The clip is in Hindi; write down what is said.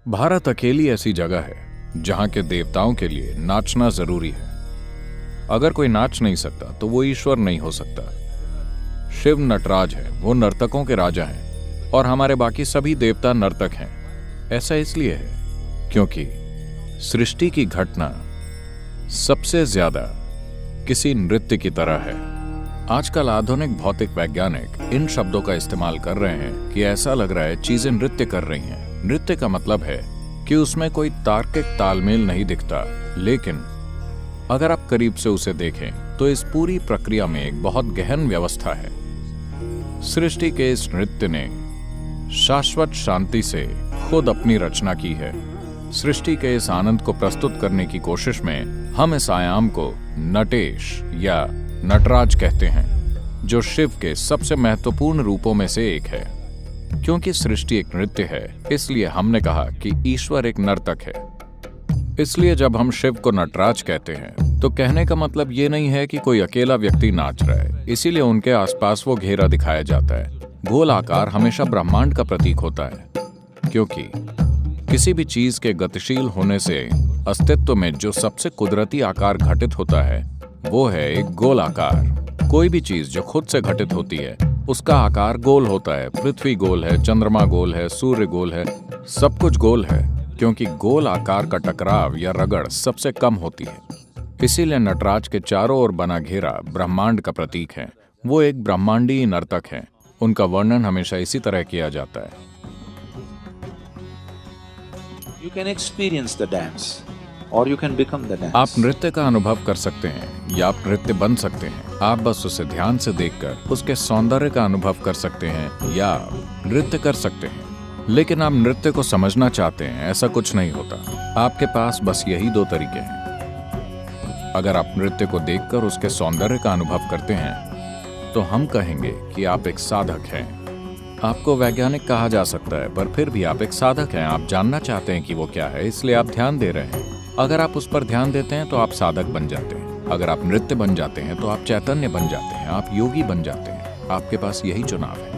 भारत अकेली ऐसी जगह है जहां के देवताओं के लिए नाचना जरूरी है। अगर कोई नाच नहीं सकता तो वो ईश्वर नहीं हो सकता। शिव नटराज है, वो नर्तकों के राजा हैं और हमारे बाकी सभी देवता नर्तक हैं। ऐसा इसलिए है क्योंकि सृष्टि की घटना सबसे ज्यादा किसी नृत्य की तरह है। आजकल आधुनिक भौतिक वैज्ञानिक इन शब्दों का इस्तेमाल कर रहे हैं कि ऐसा लग रहा है चीजें नृत्य कर रही हैं। नृत्य का मतलब है कि उसमें कोई तार्किक तालमेल नहीं दिखता, लेकिन अगर आप करीब से उसे देखें तो इस पूरी प्रक्रिया में एक बहुत गहन व्यवस्था है। सृष्टि के इस नृत्य ने शाश्वत शांति से खुद अपनी रचना की है। सृष्टि के इस आनंद को प्रस्तुत करने की कोशिश में हम इस आयाम को नटेश या नटराज कहते हैं, जो शिव के सबसे महत्वपूर्ण रूपों में से एक है। क्योंकि सृष्टि एक नृत्य है, इसलिए हमने कहा कि ईश्वर एक नर्तक है। इसलिए जब हम शिव को नटराज कहते हैं तो कहने का मतलब ये नहीं है कि कोई अकेला व्यक्ति नाच रहा है, इसीलिए उनके आसपास वो घेरा दिखाया जाता है। गोल आकार हमेशा ब्रह्मांड का प्रतीक होता है, क्योंकि किसी भी चीज के गतिशील होने से अस्तित्व में जो सबसे कुदरती आकार घटित होता है वो है एक गोल आकार। कोई भी चीज जो खुद से घटित होती है उसका आकार गोल होता है। पृथ्वी गोल है, चंद्रमा गोल है, सूर्य गोल है, सब कुछ गोल है, क्योंकि गोल आकार का टकराव या रगड़ सबसे कम होती है। इसीलिए नटराज के चारों ओर बना घेरा ब्रह्मांड का प्रतीक है। वो एक ब्रह्मांडीय नर्तक है। उनका वर्णन हमेशा इसी तरह किया जाता है। You can experience the dance, or you can become the dance. आप नृत्य का अनुभव कर सकते हैं या आप नृत्य बन सकते हैं। आप बस उसे ध्यान से देखकर उसके सौंदर्य का अनुभव कर सकते हैं या नृत्य कर सकते हैं। लेकिन आप नृत्य को समझना चाहते हैं, ऐसा कुछ नहीं होता। आपके पास बस यही दो तरीके हैं। अगर आप नृत्य को देखकर उसके सौंदर्य का अनुभव करते हैं तो हम कहेंगे कि आप एक साधक हैं। आपको वैज्ञानिक कहा जा सकता है, पर फिर भी आप एक साधक हैं। आप जानना चाहते हैं कि वो क्या है, इसलिए आप ध्यान दे रहे हैं। अगर आप उस पर ध्यान देते हैं तो आप साधक बन जाते हैं। अगर आप नृत्य बन जाते हैं तो आप चैतन्य बन जाते हैं, आप योगी बन जाते हैं। आपके पास यही चुनाव है।